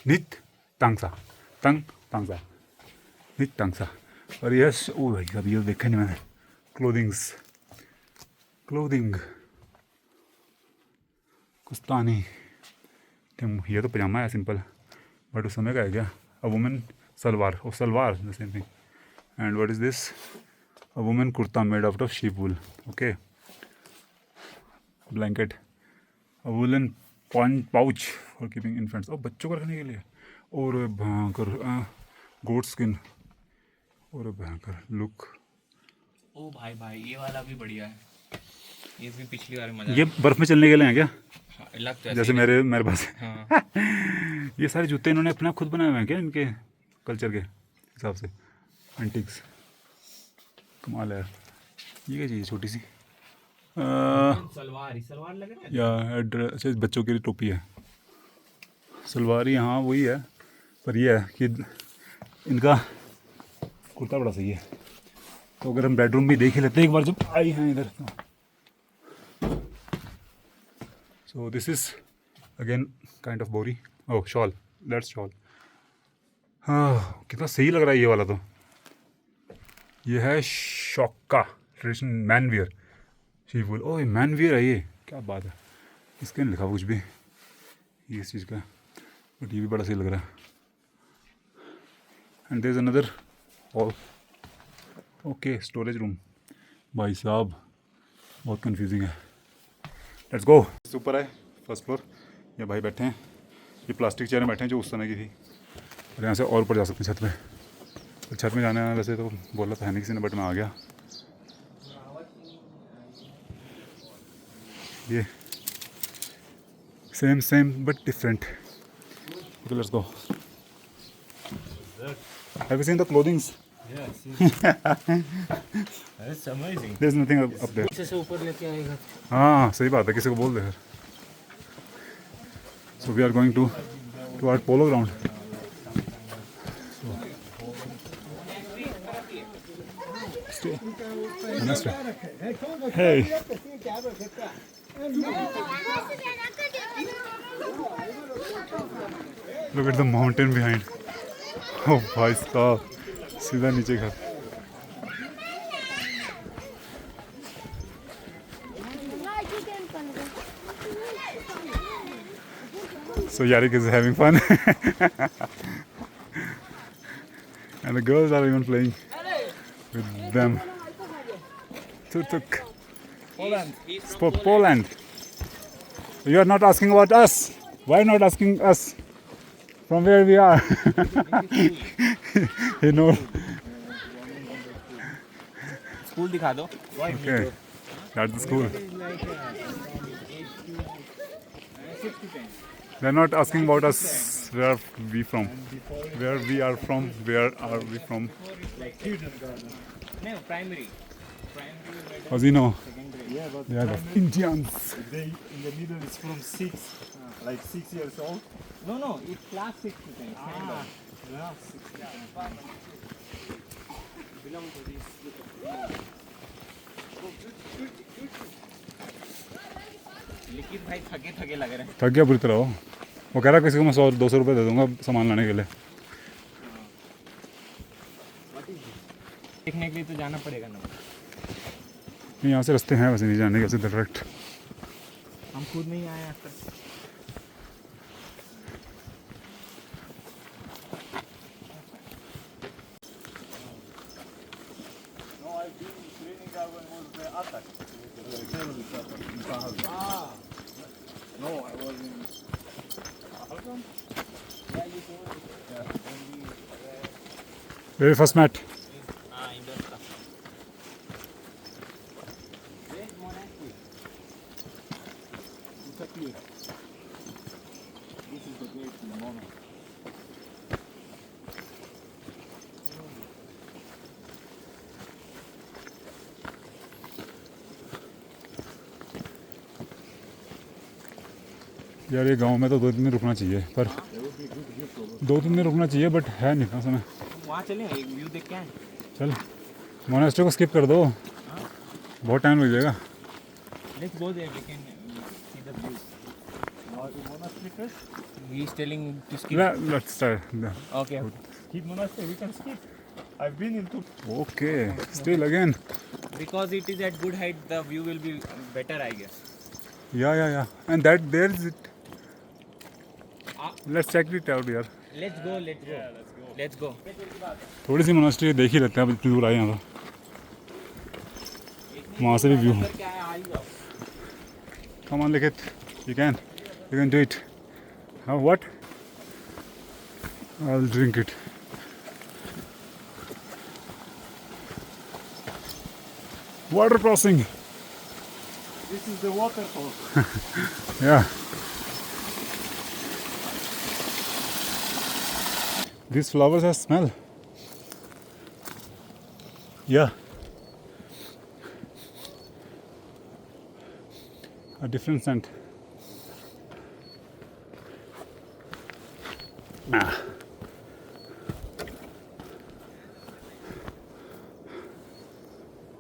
A: Nit Tangsa. Tangsa. Nit Tangsa. और यस, ओ भाई अभी ये देखा नहीं मैंने। क्लोथिंग कुस्तानी। ये तो पजामा है सिंपल, बट उस समय का है क्या? A women salwar, oh salwar the same thing. And what is this? A women kurta made out of sheep wool. Okay, blanket, a woollen pouch for keeping infants. और बच्चों को रखने के लिए। और भयंकर गोट स्किन। और भयंकर लुक।
C: ओ भाई ये वाला भी बढ़िया है। ये भी पिछली बार मजा।
A: ये बर्फ में चलने के लिए है क्या?
C: हाँ, लगता है
A: जैसे मेरे पास
C: हाँ।
A: ये सारे जूते इन्होंने अपना खुद बनाए हुए हैं क्या, इनके कल्चर के हिसाब से? एंटिक्स, कमाल है यार। ये क्या चीज़ है छोटी सी?
C: सलवार लग रहा है।
A: या अच्छा, बच्चों की टोपी है। सलवारी, हाँ वही है। पर ये है कि इनका कुर्ता बड़ा सही है। तो अगर हम बेडरूम भी देख ही लेते हैं एक बार जब आई हैं इधर तो। So this is again kind of bori. Oh, shawl. That's shawl. हाँ कितना सही लग रहा है ये वाला तो। ये है शॉका ट्रेडिशनल मैन वियर शी बोल। ओह मैन वियर है ये, क्या बात है। इसके नहीं लिखा कुछ भी ये इस चीज़ का, बट ये भी बड़ा सही लग रहा है। And there is another hall, okay storage room. भाई साहब बहुत कंफ्यूजिंग है। Let's go. ऊपर है फर्स्ट फ्लोर, ये भाई बैठे हैं, ये प्लास्टिक चेयर में बैठे हैं जो उस समय की थी। और यहाँ से और ऊपर जा सकते हैं छत पे। तो छत में जाना है वैसे तो बोला था नहीं किसी ने, बट मैं आ गया। ये same but different. Okay let's go. Have you seen the clothings?
E: That's amazing.
A: There is nothing up there.
C: इसे से ऊपर लेके आएगा।
A: हाँ सही बात है, किसी को बोल दे फिर। So we are going to our polo ground. Namaste. Hey. Look at the mountain behind. Oh भाई साहब सीधा नीचे घर। So Yarik is having fun and the girls are even playing with them. Tuk. Poland. You are not asking about us. Why not asking us from where we are? You know.
C: School दिखा दो।
A: Okay. That's the school. They're not asking about us. Where are we from? Where we are from? Where are we from?
C: नहीं primary
A: As you know,
E: Yeah, but
A: they are the Indians.
E: they in the middle is from 6, like 6 years old.
C: No, it's class 6 to 10.
E: Yeah, 6 to 10.
C: लिखित भाई थके लग रहे हैं।
A: थक गया बुरी तरह वो कह रहा किसी को मैं 100-200 रुपये दे दूंगा सामान लाने के लिए।
C: देखने के लिए तो जाना पड़ेगा ना।
A: यहाँ से रास्ते हैं वैसे नहीं जाने के, सीधे डायरेक्ट।
C: हम खुद नहीं आए आज तक।
E: No, I've been training when was the attack. Terrorist attack in Pahalgam. No, I was in Pahalgam.
A: Very first mat.
C: हाँ इंडोर का।
E: This is the great moment.
A: यार ये गांव में तो 2 दिन रुकना चाहिए, पर 2 दिन रुकना चाहिए बट है नहीं इतना समय।
C: वहाँ चलें एक व्यू देख के आए।
A: चल मोनेस्ट्री को स्किप कर दो, बहुत टाइम लग जाएगा।
C: Let's go there. We can see the view.
E: Monastery first.
C: He is telling to skip.
A: Let's start.
C: Okay.
E: Keep monastery, we can skip. I've been into.
A: Okay, still again.
C: Because it is at good height, the view will be better, I guess.
A: Yeah. And that there's it. Let's check it out यार।
C: Let's go. Let's go.
A: थोड़ी सी monastery देख ही लेते हैं, अब इतनी दूर आए यहाँ तो। वहाँ से भी व्यू है। Come on, Likit. You can do it. How what? I'll drink it. Water crossing.
E: This is the waterfall.
A: Yeah. These flowers have smell. Yeah. A different scent.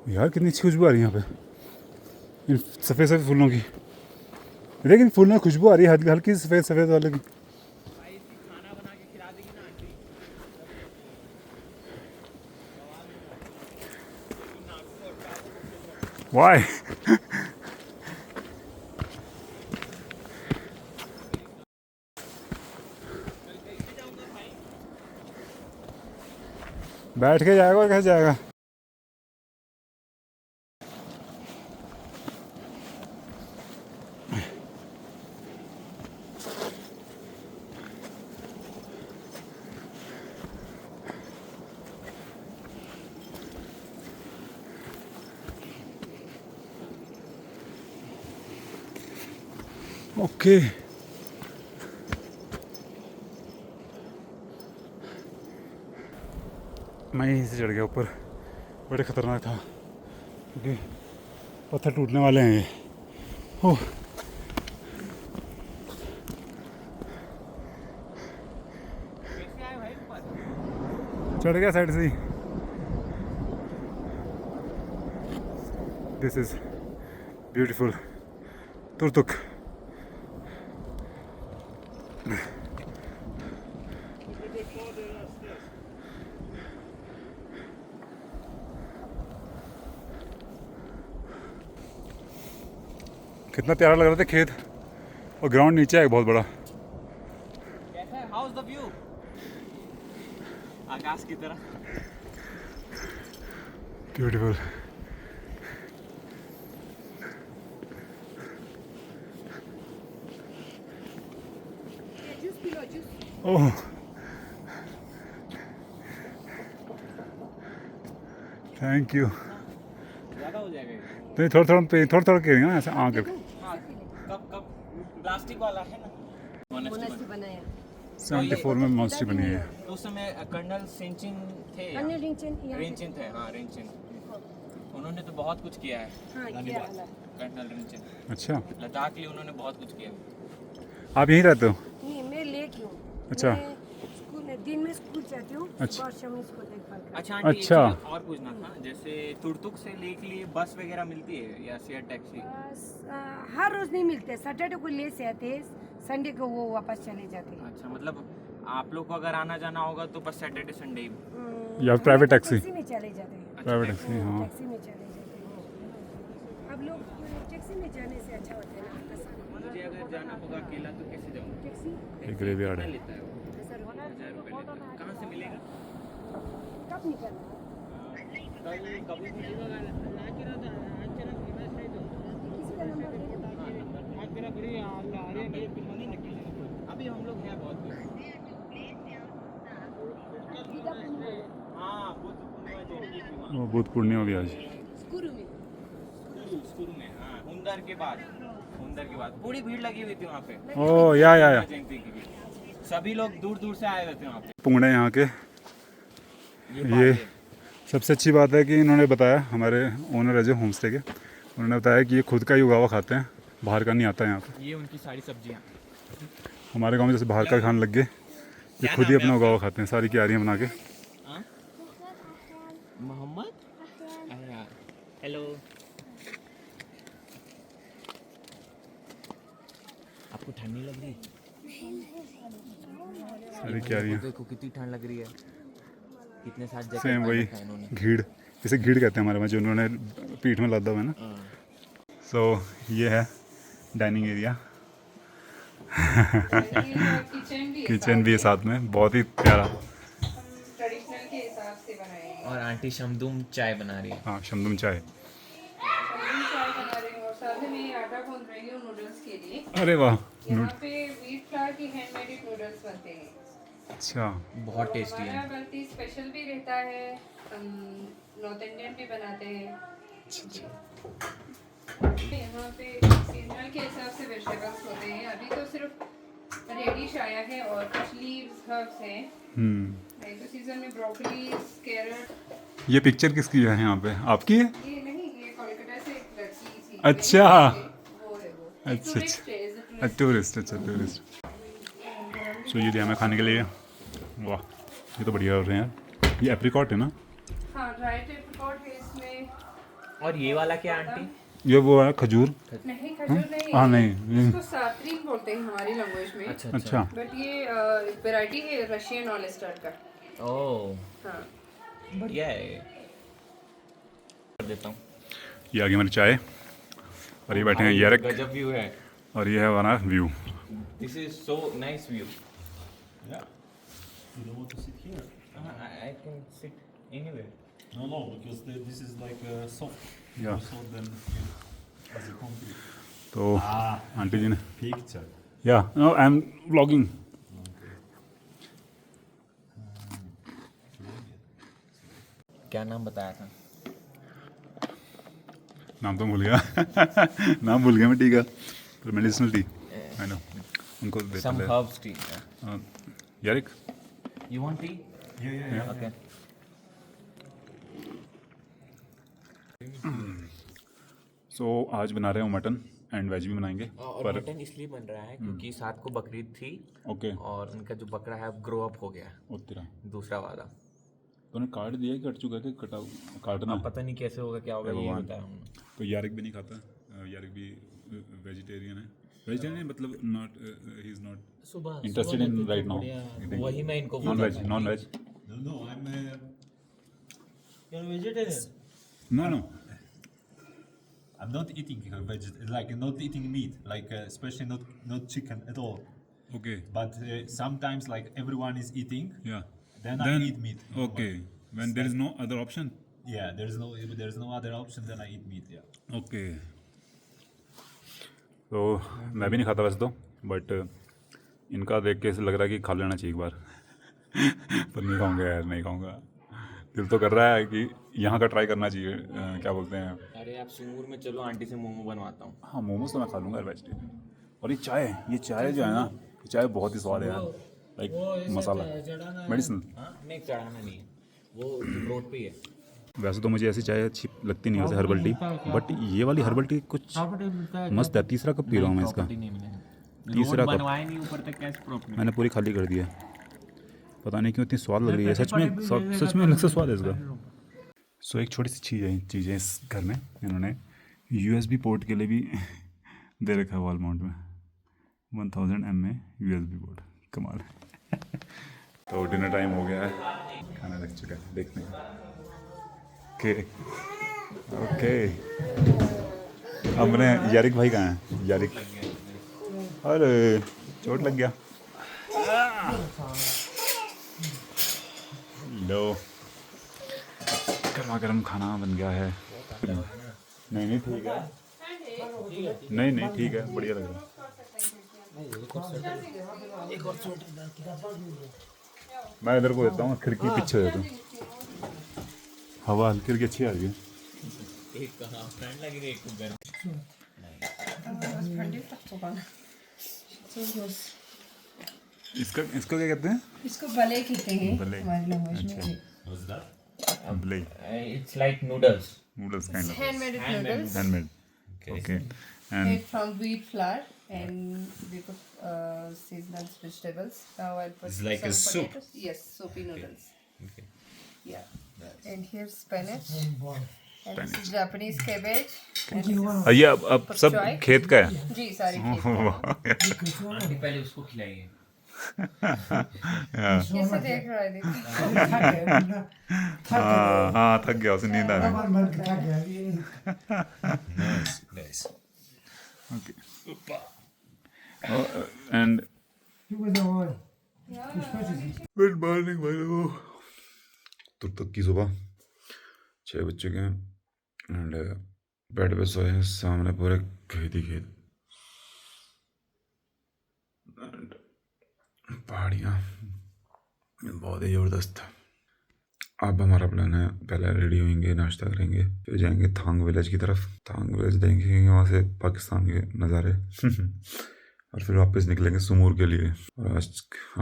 A: यार कितनी अच्छी खुशबू आ रही है यहाँ पे, इन सफ़ेद सफ़ेद फूलों की। लेकिन फूलों में खुशबू आ रही है हल्की सफ़ेद वाले की। Why? बैठ के जाएगा और कैसे जाएगा? ओके मैं यहीं से चढ़ गया ऊपर। बड़े ख़तरनाक था क्योंकि पत्थर टूटने वाले हैं ये। ओह चढ़ गया साइड से ही। This is beautiful Turtuk. कितना प्यारा लग रहा था खेत और ग्राउंड नीचे है बहुत बड़ा।
C: कैसा है? How is the view? आकाश की तरह।
A: ब्यूटीफुल।
D: जूस पी लो, जूस।
A: Oh thank you.
C: ज़्यादा हो जाएगा ये।
A: तो थोड़ा थोड़ा करेंगे ना ऐसे आँख करके।
C: हाँ, कब प्लास्टिक वाला है ना।
D: मोनेस्ट्री बनाया।
A: 74 में मॉन्स्ट्री बनी है।
C: तो उस समय कर्नल सिंचिन थे यहाँ।
D: अन्य रिंचन यहाँ
C: रिंचिन थे, हाँ रिंचिन। उन्होंने तो बहुत कुछ किया है।
D: हाँ, किया वाला।
C: कर्नल रिंचिन
A: अच्छा
C: लद्दाख के लिए उन्होंने बहुत कुछ किया।
A: आप यहीं रहते हो?
D: नहीं, मैं लेट हूँ।
A: अच्छा।
D: मैं स्कूल में दिन में स्कूल जाती हूँ।
A: अच्छा।
D: और शाम में स्कूल देखभाल करती
C: अच्छा आंटी,
A: अच्छा।
C: एक चीज़ और पूछना था, जैसे तुर्तुक से लेक लिए बस वगैरह मिलती है या शेयर टैक्सी?
D: हूँ। हर रोज नहीं मिलते, सैटरडे को ले से आते हैं, संडे को वो वापस चले जाते हैं।
C: अच्छा, मतलब आप लोग को अगर आना जाना होगा तो बस सैटरडे संडे ही।
A: या प्राइवेट टैक्सी?
D: टैक्सी में चले जाते हैं।
A: प्राइवेट टैक्सी हाँ।
D: टैक्सी में चले जाते हैं। अब लोग टैक्सी में जाने से अच्छा होता है ना, आसान।
C: मुझे अगर जाना होगा अकेला तो कैसे जाऊँगा?
D: टैक्सी
A: एक ग्रेवयार्ड
C: कितना
A: है।
C: लेता है वो?
D: 1000 रुपये।
C: 1000 रुपये लेता है। कहाँ से मिलेगा?
D: कब निकलना?
C: कभी
D: किसी का नंबर दे दो।
C: अभी हम लोग हैं बहुत दूर। हाँ, बुद्ध पूर्णिमा जयंती थी वहाँ।
A: वो बुद्ध पूर्णिमा भी आज।
D: स्कूल में।
C: शुरू में, हाँ, हुंदर के बाद पूरी भीड़ लगी हुई थी वहाँ पे।
A: ओह या
C: जयंती की भी। सभी लोग दूर दूर से आए हुए थे वहाँ पे।
A: पुंगड़े यहाँ के। ये सबसे अच्छी बात है कि इन्होंने बताया, हमारे ओनर है जो होम स्टे के, उन्होंने बताया कि ये खुद का ही उगा हुआ खाते हैं, बाहर का नहीं आता है यहाँ पे।
C: ये उनकी सारी सब्जियाँ।
A: हमारे गांव में जैसे बाहर का खाने लग गए, ये
C: क्या
A: खुद ही
C: नाम है
A: अपना उगा हुआ खाते हैं, सारी क्यारियाँ बना के।
C: हाँ? मोहम्मद? हेलो। आपको ठंड नहीं लग रही?
A: सारी क्यारियाँ
C: देखो कितनी ठंड लग रही है। कितने साथ जैकेट
A: सेम
C: पहन
A: वही
C: रखा है इन्होंने।
A: घीड़, इसे घीड़ कहते हैं हमारे में, जो उन्होंने पीठ में लादा हुआ है ना।
C: हाँ।
A: सो ये है डाइनिंग एरिया। किचन भी है साथ में, बहुत ही प्यारा।
D: ट्रेडिशनल के हिसाब से बनाए हैं।
C: और आंटी शमदूम चाय बना रही है।
A: हाँ शमदुम चाय।
D: सब्जी चाय बना रही हूँ और साथ में मैं आटा गूंद रही हूँ नूडल्स के लिए।
A: अरे वाह।
D: यहाँ पे व्हीट फ्लावर की हैंडमेड नूडल्स बनते हैं।
A: अच्छा
C: बहुत टेस्टी है।
D: हमारा बनती स्पेशल भी रहता है, नॉर्थ इंडियन भी बनाते हैं। यहाँ पे सीजनल के हिसाब से वेजिटेबल्स होते हैं। अभी तो सिर्फ रेडिश आया है और कुछ लीव्स हर्ब्स हैं। नहीं तो सीजन में ब्रोकली, कैरट।
A: ये पिक्चर किसकी है यहाँ पे, आपकी है?
D: ये नहीं, ये कोलकाता से एक लड़की थी।
A: अच्छा।
D: वो है वो।
A: अच्छा
D: टूरिस्ट है, is a tourist।
A: टूरिस्ट, अच्छा टूरिस्ट। सो ये दिया हमें खाने के लिए। वाह ये तो बढ़िया हो रहे हैं यार। ये एप्रिकॉट है ना?
D: हाँ, ड्राइड एप्रिकॉट है इसमें।
C: और ये वाला क्या आंटी?
A: ये वो है खजूर।
D: नहीं, खजूर नहीं।
A: हाँ नहीं।
D: इसको सातरीन बोलते हैं हमारी लैंग्वेज में।
C: अच्छा
A: अच्छा
D: बट ये वैरायटी है रशियन ऑयस्टर का।
C: ओह
D: हाँ।
C: बढ़िया है। कर देता हूँ।
A: ये आ गई हमारी चाय और ये बैठे हैं यारिक
C: गजब व्यू है.
A: और ये है हमारा view.
C: This is so nice view.
E: Yeah. You don't want to sit here?
C: I can sit anywhere.
E: No, because this is like soft.
A: Yeah.
E: So then as a concrete.
A: तो आंटी जी ने
E: Picture.
A: या no I am vlogging.
C: क्या नाम बताया था?
A: नाम तो भूल गया नाम भूल गया मैं. टी का पर मेडिसिनल टी आई नो उनको देते
C: Some
A: हैं.
C: herbs tea.
A: यारिक
C: You want tea?
E: Yeah.
C: Okay.
A: सो आज बना रहे हो मटन एंड वेज भी बनाएंगे
C: और
A: पर
C: मटन इसलिए बन रहा है क्योंकि साथ को बकरीद थी
A: ओके
C: और उनका जो बकरा है अब ग्रो अप हो गया है,
A: उतरा
C: दूसरा वाला.
A: तो उन्हें काट दिया कि कट चुका है कि कटा काटना.
C: अब पता नहीं कैसे होगा, क्या होगा, ये
A: भगवान.
C: बताया हमने.
A: तो यारिक भी नहीं खाता. यारिक भी वेजिटेरियन है. वेजिटेरियन मतलब नॉट ही इज नॉट
C: सुबह
A: इंटरेस्टेड इन राइट नाउ.
C: वही मैं इनको
A: non veg non veg
E: No, I'm.
F: You're vegetarian.
A: No
E: I'm not eating like not eating meat, like especially not chicken at all.
A: Okay
E: But sometimes like everyone is eating,
A: या
E: then I eat meat.
A: Okay when there is no other option.
E: Yeah, there's no other option. Then I eat meat. Yeah.
A: Okay तो मैं भी नहीं खाता वैसे तो but इनका देख के ऐसे लग रहा है कि खा लेना चाहिए एक बार पर नहीं खाऊंगा यार, नहीं खाऊंगा. दिल तो कर रहा है कि यहाँ का ट्राई करना चाहिए. क्या बोलते हैं.
C: अरे आप सूर में चलो, आंटी से मोमो बनवाता हूँ.
A: हाँ मोमोज तो मैं खा लूँगा वेजिटेरियन. और ये चाय जो है ना, ये चाय बहुत ही स्वाद है यार. लाइक मसाला मेडिसिन.
C: हाँ नहीं, चढ़ाना नहीं है, वो रोड पे ही है.
A: वैसे तो मुझे ऐसी चाय अच्छी लगती नहीं है वैसे हर्बल टी, बट ये वाली हर्बल टी कुछ मस्त है. तीसरा कप पी रहा हूँ मैं इसका. तीसरा कप
C: बनवाए नहीं ऊपर तक, कैसे प्रॉपर्टी.
A: मैंने पूरी खाली कर दी है. पता नहीं क्यों इतनी स्वाद लग रही है. सच में अलग से स्वाद है इसका. सो एक छोटी सी चीज़ है इस घर में. इन्होंने USB पोर्ट के लिए भी दे रखा है वॉल माउंट में. 1000 mAh USB पोर्ट. कमाल है. तो डिनर टाइम हो गया है, खाना लग चुका है. देखते हैं. ओके अब अपने यारिक भाई कहाँ हैं. यारिक अरे चोट लग गया. लो गर्मा गर्म खाना बन गया है. नहीं ठीक है. नहीं ठीक है, बढ़िया लग रहा है. मैं इधर को देता हूँ, खिड़की पीछे देता हूँ. हवा हल्की हल्की अच्छी आ रही है.
C: एक फ्रेंड लगेगा, एक घर.
A: इसको क्या कहते हैं.
D: इसको भले कहते हैं
A: भले.
D: हमारी लैंग्वेज में.
E: What's that?
A: भले
C: it's like noodles.
A: Noodles kind of
D: Handmade noodles
A: handmade. Okay and
D: made from wheat flour and we put seasonal vegetables. Now I'll put
E: It's like a
D: some
E: soup.
D: potatoes. Yes, soupy noodles.
E: Okay.
D: Yeah. And here's spinach. And this is Japanese cabbage. And this is
A: ये अब सब
D: Choy?
A: खेत का है.
D: जी सारी खेत.
C: Aunty पहले उसको खिलाइए.
D: कैसे देख रहा है देखो.
A: हाँ थक गया, उसे नींद आ रही.
E: Nice.
A: Okay and good morning भाई लोगों. तब तक की सुबह 6 बज चुके हैं एंड बेड पे सोए हैं. सामने पूरे खेत ही खेत, पहाड़ियाँ बहुत ही ज़बरदस्त. अब हमारा प्लान है, पहले रेडी होंगे, नाश्ता करेंगे, फिर जाएंगे थांग विलेज की तरफ. थांग विलेज देखेंगे वहाँ से पाकिस्तान के नज़ारे और फिर वापस निकलेंगे सुमूर के लिए. और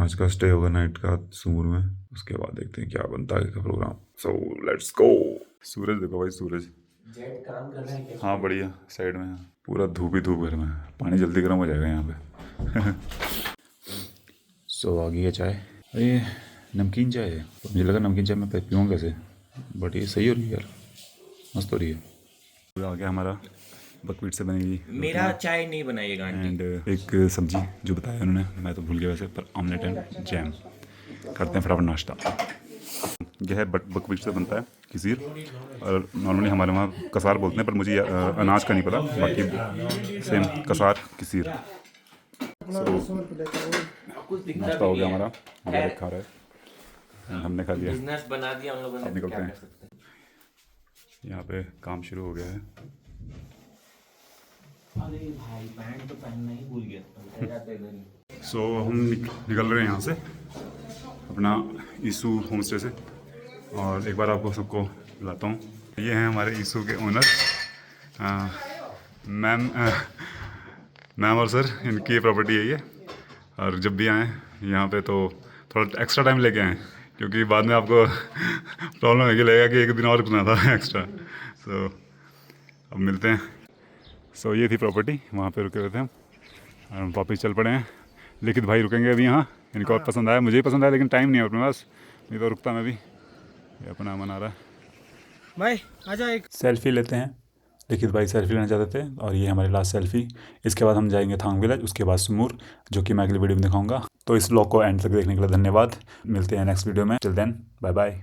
A: आज का स्टे होगा नाइट का सुमूर में. उसके बाद देखते हैं क्या बनता है का प्रोग्राम. So let's go. सूरज देखो भाई, सूरज
C: काम कर रहा है क्या?
A: हाँ बढ़िया साइड में. पूरा धूप ही धूप घर में. पानी जल्दी गर्म हो जाएगा यहाँ पे. सो आ गई है चाय. अरे नमकीन चाय है. मुझे लगा नमकीन चाय मैं पीऊँगा कैसे, बट ये सही हो रही है यार, मस्त हो रही है. आ गया हमारा बकवीट से बनी हुई
C: मेरा चाय नहीं बनाइएगा आंटी.
A: एंड एक सब्जी जो बताया उन्होंने, मैं तो भूल गया वैसे, पर ऑमलेट एंड जैम. करते हैं फटाफट नाश्ता.
B: यह है बकवीट से बनता है खीर, और नॉर्मली हमारे वहाँ कसार बोलते हैं, पर मुझे अनाज का नहीं पता, बाकी सेम कसार खीर। नाश्ता हो गया हमारा, हमारा खा रहा है, हमने खा लिया,
C: बिजनेस बना दिया हम लोगों ने,
B: अब निकलते
C: क्या
B: हैं।
C: कर सकते हैं।
B: यहाँ पे काम शुरू हो गया है।
C: अरे भाई पैंट तो पहनना ही भूल गया, जाते इधर ही।
B: सो हम निकल रहे हैं यहाँ से अपना ईसू होम स्टे से, और एक बार आपको सबको बुलाता हूँ। ये हैं हमारे ईसू के ओनर मैम और सर, इनकी प्रॉपर्टी है ये, और जब भी आएँ यहाँ पे तो थोड़ा एक्स्ट्रा टाइम लेके आएँ, क्योंकि बाद में आपको प्रॉब्लम है कि लगेगा कि एक दिन और रुकना था एक्स्ट्रा। सो अब मिलते हैं। सो ये थी प्रॉपर्टी, वहाँ पे रुके हुए थे हम, और हम वापस चल पड़े हैं। लिखित भाई रुकेंगे अभी यहाँ, इनको और पसंद आया, मुझे ही पसंद आया, लेकिन टाइम नहीं है अपने पास, नहीं तो रुकता मैं भी। ये अपना मन आ रहा है,
F: भाई आजा एक
B: सेल्फी लेते हैं। लिखित भाई सेल्फी लेना चाहते थे, और ये हमारी लास्ट सेल्फी। इसके बाद हम जाएंगे थांग विलेज, उसके बाद सुमूर, जो कि मैं अगली वीडियो में दिखाऊंगा। तो इस व्लॉग को एंड तक देखने के लिए धन्यवाद। मिलते हैं नेक्स्ट वीडियो में, टिल देन बाय बाय।